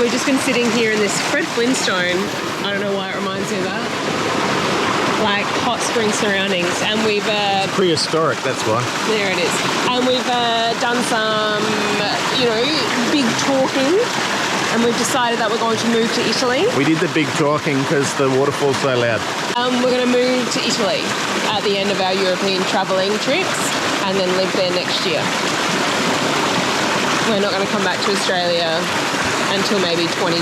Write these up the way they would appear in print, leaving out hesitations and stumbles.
we've just been sitting here in this Fred Flintstone. I don't know why it reminds me of that. Like hot spring surroundings, and we've prehistoric, that's why. There it is. And we've done some, big talking, and we've decided that we're going to move to Italy. We did the big talking because the waterfall's so loud. We're going to move to Italy at the end of our European travelling trips, and then live there next year. We're not going to come back to Australia until maybe 2024.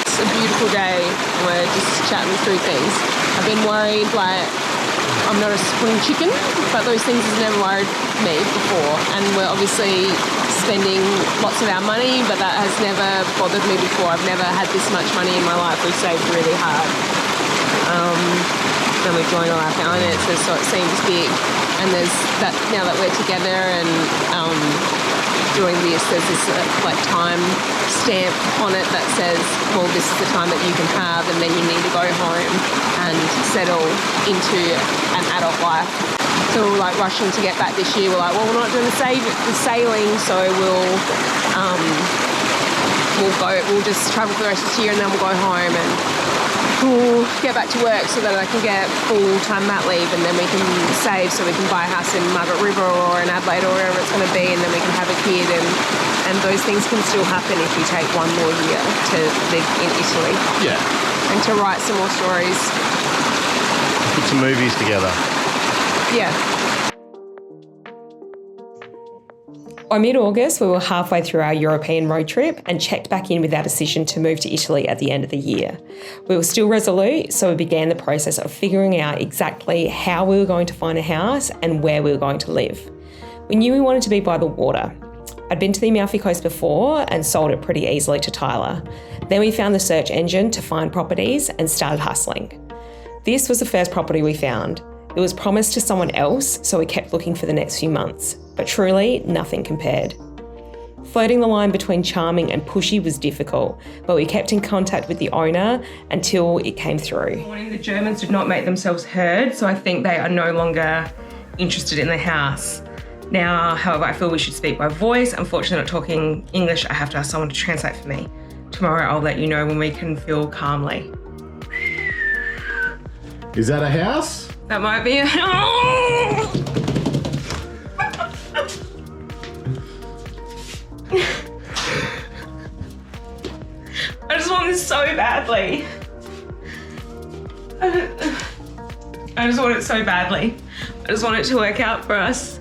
It's a beautiful day, and we're just chatting through things. I've been worried, I'm not a spring chicken, but those things have never worried me before. And we're obviously spending lots of our money, but that has never bothered me before. I've never had this much money in my life. We've saved really hard. And we've joined all our finances, so it seems big. And there's that, now that we're together and doing this, there's this time stamp on it that says, well, this is the time that you can have, and then you need to go home and settle into an adult life. So we're rushing to get back this year. We're like, well, we're not doing the sailing, so we'll just travel for the rest of this year, and then we'll go home and we'll get back to work so that I can get full-time mat leave, and then we can save so we can buy a house in Margaret River or in Adelaide or wherever it's going to be, and then we can have a kid, and those things can still happen if we take one more year to live in Italy. Yeah. And to write some more stories. Put some movies together. Yeah. By mid-August, we were halfway through our European road trip and checked back in with our decision to move to Italy at the end of the year. We were still resolute, so we began the process of figuring out exactly how we were going to find a house and where we were going to live. We knew we wanted to be by the water. I'd been to the Amalfi Coast before and sold it pretty easily to Tyler. Then we found the search engine to find properties and started hustling. This was the first property we found. It was promised to someone else, so we kept looking for the next few months. But truly, nothing compared. Floating the line between charming and pushy was difficult, but we kept in contact with the owner until it came through. The Germans did not make themselves heard, so I think they are no longer interested in the house. Now, however, I feel we should speak by voice. Unfortunately, not talking English, I have to ask someone to translate for me. Tomorrow, I'll let you know when we can feel calmly. Is that a house? That might be a... I just want this so badly. I just want it so badly. I just want it to work out for us.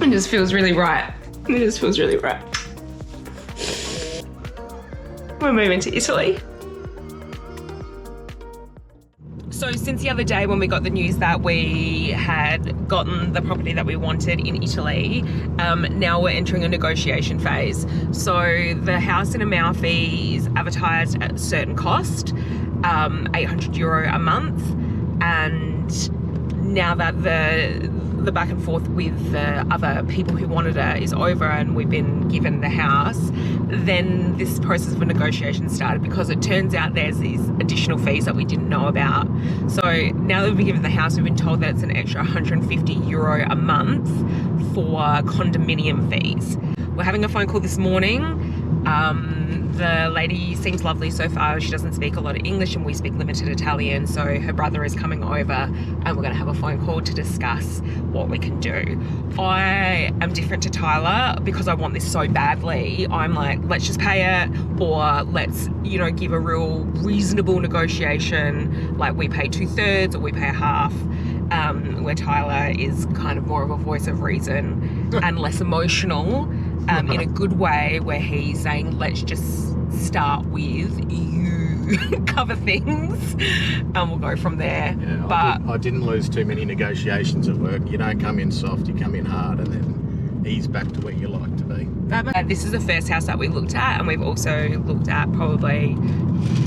It just feels really right. It just feels really right. We're moving to Italy. So since the other day when we got the news that we had gotten the property that we wanted in Italy, now we're entering a negotiation phase. So the house in Amalfi is advertised at a certain cost, €800 a month, and now that the back and forth with the other people who wanted it is over and we've been given the house, then this process of a negotiation started, because it turns out there's these additional fees that we didn't know about. So now that we've been given the house, we've been told that it's an extra €150 a month for condominium fees. We're having a phone call this morning. The lady seems lovely so far. She doesn't speak a lot of English and we speak limited Italian, so her brother is coming over and we're going to have a phone call to discuss what we can do. I am different to Tyler because I want this so badly. I'm like, let's just pay it, or let's, give a real reasonable negotiation, like we pay 2/3 or we pay a half. Where Tyler is kind of more of a voice of reason and less emotional, in a good way, where he's saying, let's just start with you cover things and we'll go from there. Yeah, but I didn't lose too many negotiations at work. You don't come in soft, you come in hard, and then ease back to where you like to be. This is the first house that we looked at, and we've also looked at probably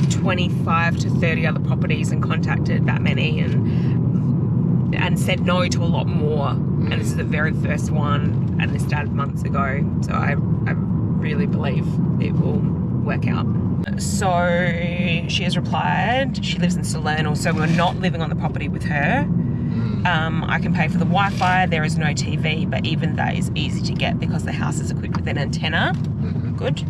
25 to 30 other properties and contacted that many and said no to a lot more. And this is the very first one, and this started months ago. So I really believe it will work out. So she has replied, she lives in Salerno, so we're not living on the property with her. I can pay for the Wi-Fi, there is no TV, but even that is easy to get because the house is equipped with an antenna. Good.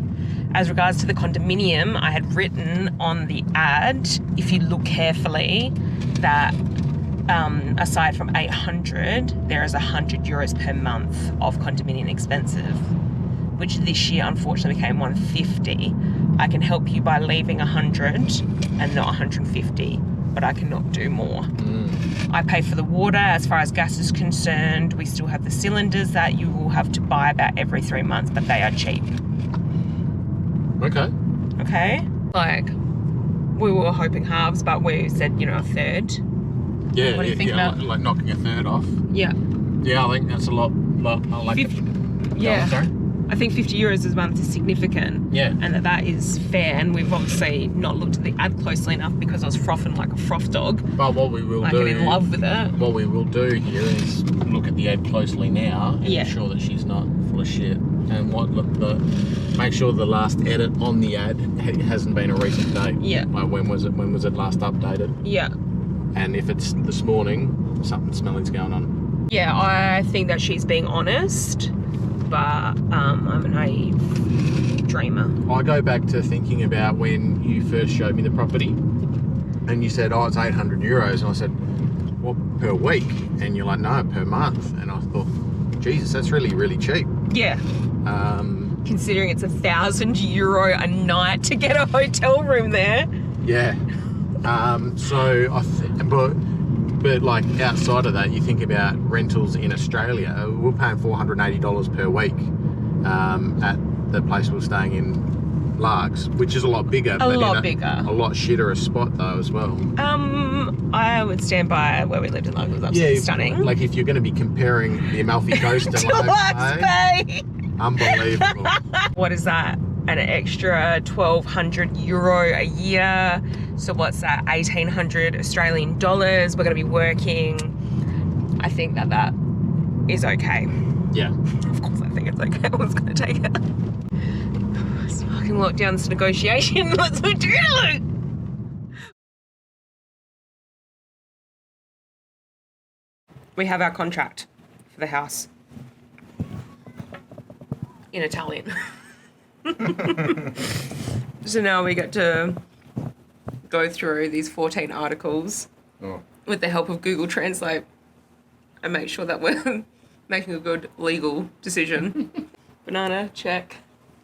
As regards to the condominium, I had written on the ad, if you look carefully, that aside from 800, there is 100 euros per month of condominium expenses, which this year unfortunately became 150. I can help you by leaving 100 and not 150, but I cannot do more. I pay for the water. As far as gas is concerned, we still have the cylinders that you will have to buy about every 3 months, but they are cheap. Okay? Like, we were hoping halves, but we said, a third. Yeah, what do you think about? Like knocking a third off. Yeah. Yeah, I think that's a lot. I like it. Yeah. Oh, sorry? I think 50 euros a month is significant. Yeah. And that is fair. And we've obviously not looked at the ad closely enough because I was frothing like a froth dog. But what we will do... I'm in love with it. What we will do here is look at the ad closely now and ensure that she's not full of shit. And make sure the last edit on the ad hasn't been a recent date. Yeah. Like when was it last updated? Yeah. And if it's this morning, something smelling's going on. Yeah, I think that she's being honest, but I'm a naive dreamer. I go back to thinking about when you first showed me the property and you said, it's 800 euros. And I said, what, per week? And you're like, no, per month. And I thought, Jesus, that's really, really cheap. Yeah. Considering it's €1,000 a night to get a hotel room there. Yeah. But like outside of that, you think about rentals in Australia. We're paying $480 per week at the place we're staying in, Largs, which is a lot bigger. A lot shitter a spot though as well. I would stand by where we lived in Largs. It was absolutely stunning. Like if you're going to be comparing the Amalfi Coast to Largs Bay. Unbelievable. What is that? An extra €1,200 a year. So what's that? 1,800 Australian dollars. We're going to be working. I think that is okay. Yeah. Of course I think it's okay. I was going to take it. Let's fucking lock down this negotiation. Let's do it. We have our contract for the house. In Italian. So now we get to go through these 14 articles with the help of Google Translate and make sure that we're making a good legal decision. Banana, check.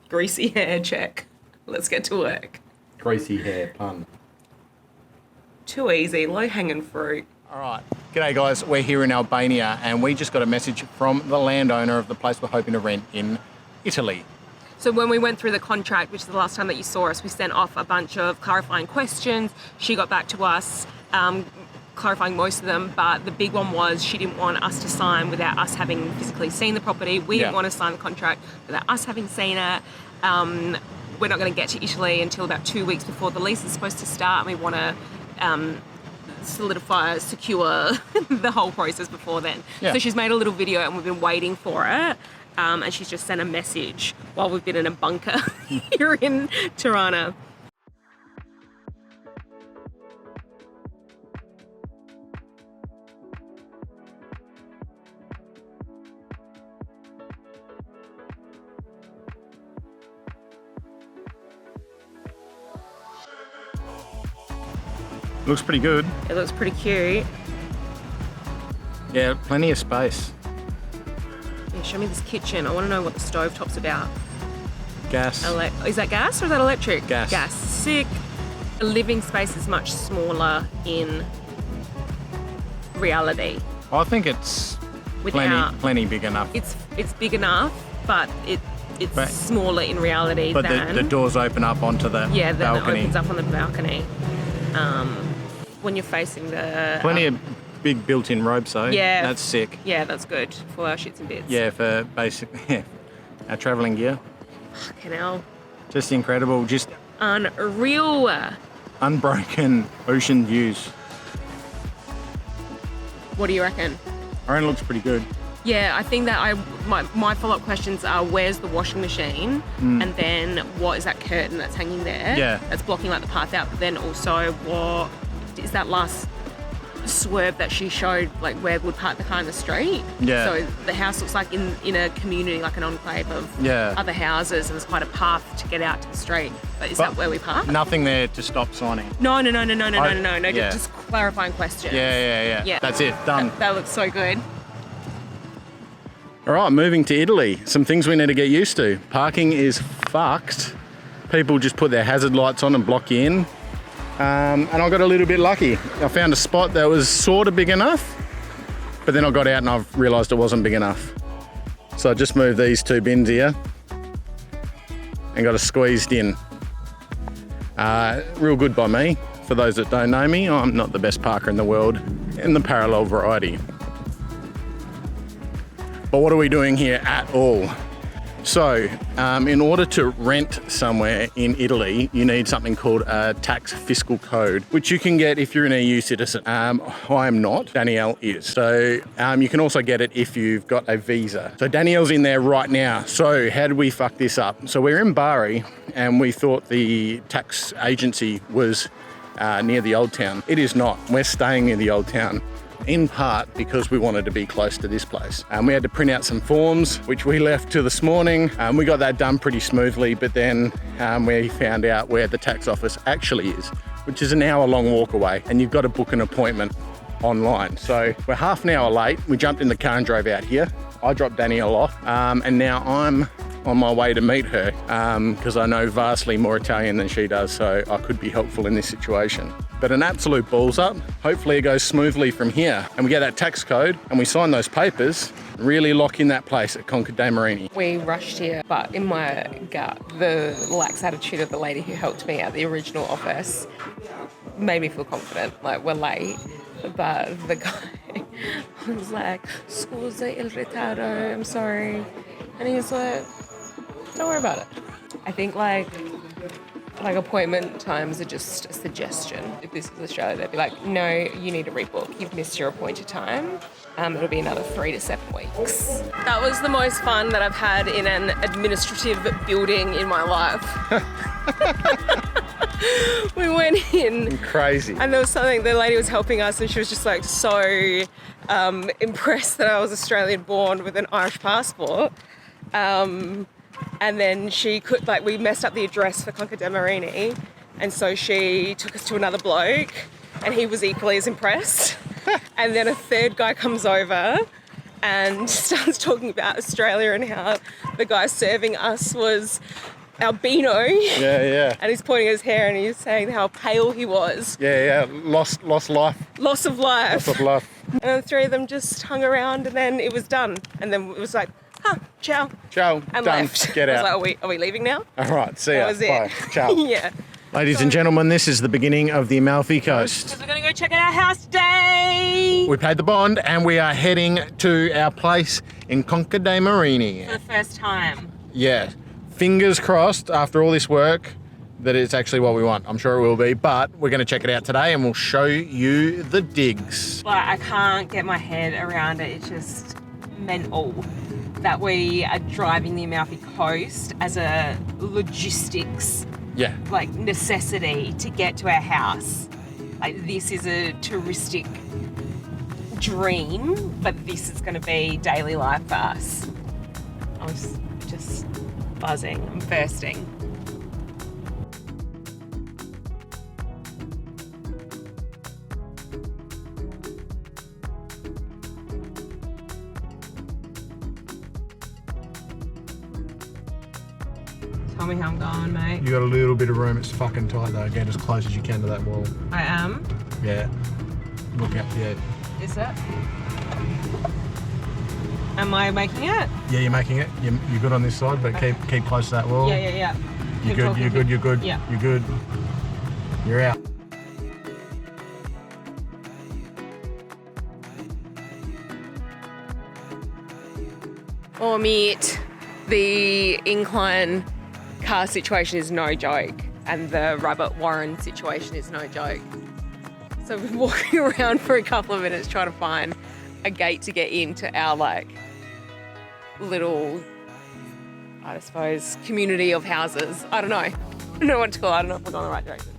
Greasy hair, check. Let's get to work. Greasy hair, pun. Too easy, low-hanging fruit. All right. G'day guys, we're here in Albania and we just got a message from the landowner of the place we're hoping to rent in Italy. So when we went through the contract, which is the last time that you saw us, we sent off a bunch of clarifying questions. She got back to us, clarifying most of them, but the big one was she didn't want us to sign without us having physically seen the property. We didn't want to sign the contract without us having seen it. We're not going to get to Italy until about 2 weeks before the lease is supposed to start, and we want to secure the whole process before then. Yeah. So she's made a little video and we've been waiting for it. And she's just sent a message while we've been in a bunker here in Tirana. Looks pretty good. It looks pretty cute. Yeah, plenty of space. Yeah, show me this kitchen. I want to know what the stovetop's about. Gas. Is that gas or is that electric? Gas. Gas. Sick. The living space is much smaller in reality. I think it's plenty big enough. It's big enough, but it's smaller in reality than... But the doors open up onto the balcony. Yeah, that opens up on the balcony. When you're facing the... Plenty of big built-in robes though. Yeah. That's sick. Yeah, that's good for our shits and bits. Yeah, for our travelling gear. Fucking hell. Just incredible. Just... Unreal. Unbroken ocean views. What do you reckon? I reckon it looks pretty good. Yeah, I think that my follow-up questions are where's the washing machine and then what is that curtain that's hanging there? Yeah. That's blocking like the path out, but then also what is that last swerve that she showed, like where we'd park the car in the street. Yeah. So the house looks like in a community, like an enclave of Yeah. other houses, and there's quite a path to get out to the street. But is that where we park? Nothing there to stop signing. No. Yeah. Just clarifying questions. Yeah. That's it. Done. That looks so good. All right, moving to Italy. Some things we need to get used to. Parking is fucked. People just put their hazard lights on and block you in. And I got a little bit lucky. I found a spot that was sort of big enough, but then I got out and I've realised it wasn't big enough. So I just moved these 2 bins here and got it squeezed in. Real good by me. For those that don't know me, I'm not the best parker in the world in the parallel variety. But what are we doing here at all? So, in order to rent somewhere in Italy, you need something called a tax fiscal code, which you can get if you're an EU citizen. I am not, Danielle is. So, you can also get it if you've got a visa. So Danielle's in there right now. So how did we fuck this up? So we're in Bari and we thought the tax agency was near the old town. It is not. We're staying near the old town. In part because we wanted to be close to this place. We had to print out some forms, which we left till this morning. We got that done pretty smoothly, but then we found out where the tax office actually is, which is an hour-long walk away, and you've got to book an appointment online. So we're half an hour late. We jumped in the car and drove out here. I dropped Danielle off, and now I'm on my way to meet her because I know vastly more Italian than she does, so I could be helpful in this situation. But an absolute balls up. Hopefully it goes smoothly from here and we get that tax code and we sign those papers, really lock in that place at Conca dei Marini. We rushed here, but in my gut, the lax attitude of the lady who helped me at the original office made me feel confident, like we're late. But the guy was like, "Scusa il ritardo, I'm sorry." And he's like, "Don't worry about it." I think like appointment times are just a suggestion. If this is Australia, they'd be like, "No, you need to rebook. You've missed your appointed time." It'll be another 3 to 7 weeks. That was the most fun that I've had in an administrative building in my life. We went in. Crazy. And there was something, the lady was helping us and she was just like so impressed that I was Australian born with an Irish passport. And then she could, like, we messed up the address for Conca dei Marini. And so she took us to another bloke and he was equally as impressed. And then a third guy comes over and starts talking about Australia and how the guy serving us was albino. Yeah. And he's pointing at his hair and he's saying how pale he was. Yeah. Lost life. Loss of life. Loss of life. And the 3 of them just hung around and then it was done. And then it was like, ciao. Ciao. And Done. left. Get out. I was like, are we leaving now? All right. See ya. That was it. Bye. Ciao. Yeah. Ladies and gentlemen, this is the beginning of the Amalfi Coast. We're going to go check out our house today. We paid the bond and we are heading to our place in Conca dei Marini. For the first time. Yeah. Fingers crossed after all this work that it's actually what we want. I'm sure it will be, but we're going to check it out today and we'll show you the digs. Like, I can't get my head around it. It's just mental that we are driving the Amalfi Coast as a logistics like necessity to get to our house. Like, this is a touristic dream, but this is going to be daily life for us. I was just buzzing. I'm bursting. Tell me how I'm going, mate. You got a little bit of room. It's fucking tight though. Get as close as you can to that wall. I am. Yeah. Look up. Yeah. Is it? Am I making it? Yeah, you're making it. You're good on this side, but keep close to that wall. Yeah. You're good. You're good. Yeah. You're good. You're out. Oh, mate, the incline car situation is no joke, and the rabbit warren situation is no joke. So we've been walking around for a couple of minutes trying to find a gate to get into our, like, little, I suppose, community of houses. I don't know. I don't know what to call it. I don't know if we're going the right direction.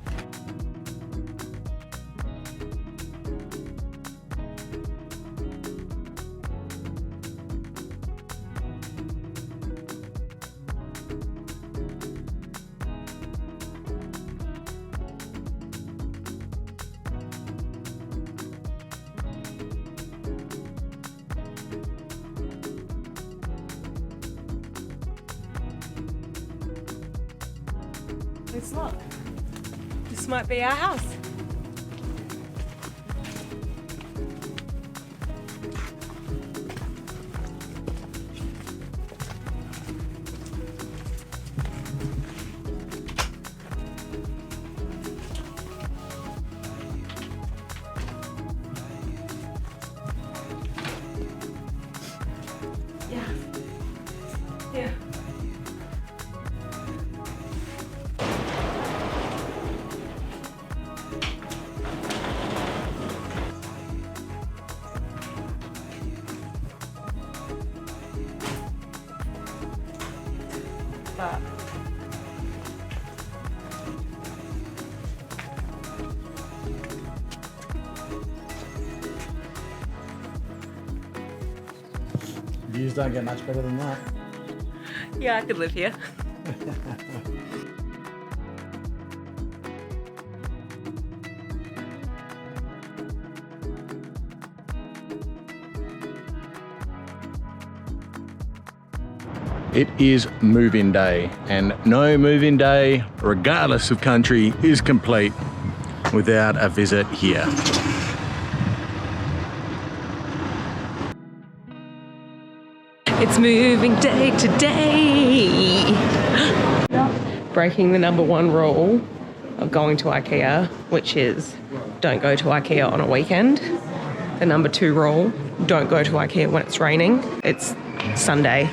Let's look. This might be our house. Yeah. But Views don't get much better than that. yeah, I could live here. It is move-in day, and no move-in day, regardless of country, is complete without a visit here. It's moving day today. Breaking the number one rule of going to IKEA, which is don't go to IKEA on a weekend. The number two rule, don't go to IKEA when it's raining. It's Sunday.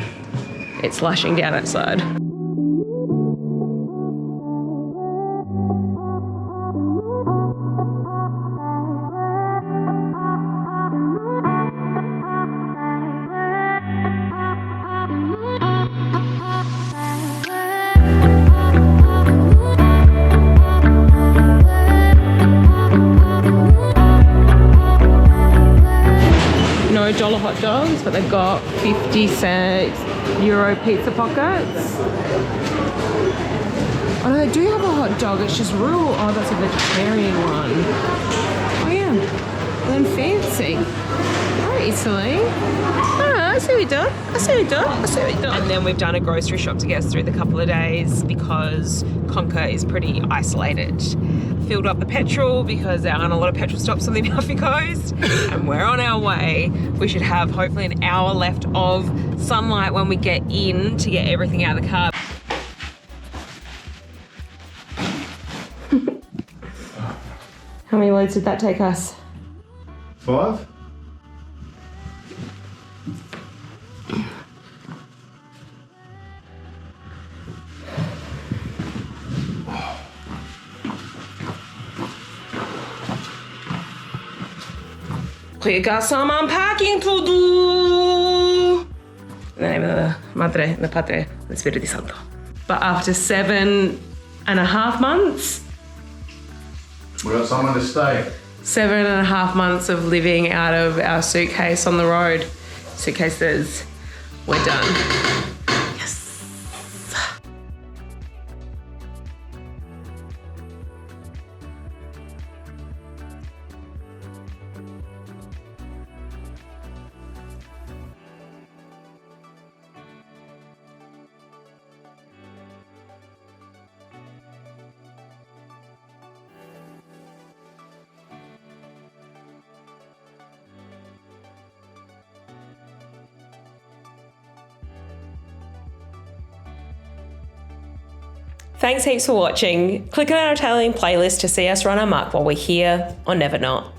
It's lashing down outside. No dollar hot dogs, but they've got 50-cent euro pizza pockets. Oh no, they do have a hot dog, it's just real. Oh, that's a vegetarian one. Oh yeah, and then fancy. Oh, Italy. Oh, I see what you've done. I see what you've done. I see what you've done. And then we've done a grocery shop to get us through the couple of days because Conca is pretty isolated. Filled up the petrol because there aren't a lot of petrol stops on the Amalfi Coast, and we're on our way. We should have hopefully an hour left of sunlight when we get in to get everything out of the car. How many loads did that take us? 5? We got some unpacking to do. In the name of the Madre, the Padre, the Spirito Santo. But after 7.5 months, We got someone to stay. 7.5 months of living out of our suitcase on the road. Suitcases, we're done. Yes. Thanks heaps for watching. Click on our Italian playlist to see us run amok while we're here or never not.